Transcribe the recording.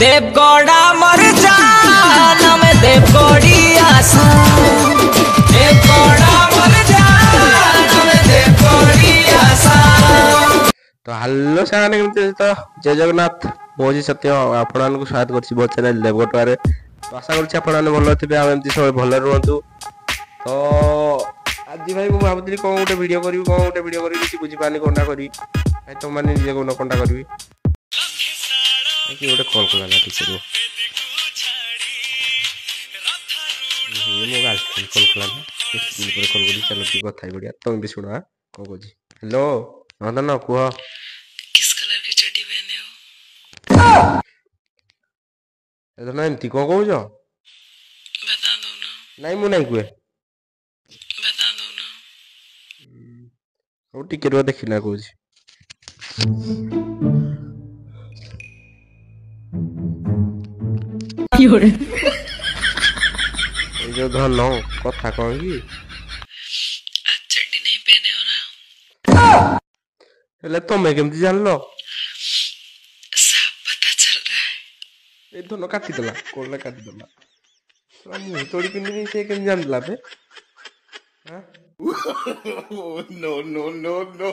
देवगौड़ा मर जान में देवगौड़ी आसा देवगौड़ा मर जान में देवगौड़ी आसा। तो हेलो सारे केमती तो जय जगन्नाथ मोजी सत्य आपण मानक स्वागत करछि बहुत चैनल देवगौड़ा रे। तो आशा करछि आपण माने भलो थिबे आ एमती सब भलो रहंतु। तो आज भाई मु भाबुतली कोन गोटे वीडियो करी किछि बुझी पानी कोनटा करी भाई तो माने जे कोन कोनटा करबी कि गोटे कॉल कला ना ठीक करियो ये मो गर्लफ्रेंड कॉल कला ना स्क्रीन पर कॉल करी चलो की कथा बढ़िया तुम भी सुनो को कोजी हेलो नंदन कुह किस कलर की चड्डी पहने हो? ए तो एमती को कहउछ बता दो ना। नहीं मु नहीं कुए बता दो ना। ओ टिके रो देखिना कहउछ योरे ए जो धन कथा कहन की आज चड्डी नहीं पहने हो ना? हेले तमे केमती जानलो सब पता चल रहा है। ए धन काटी देला कोला काटी देला मु तोड़ी पिंदी से केम जानला बे हां नो नो नो नो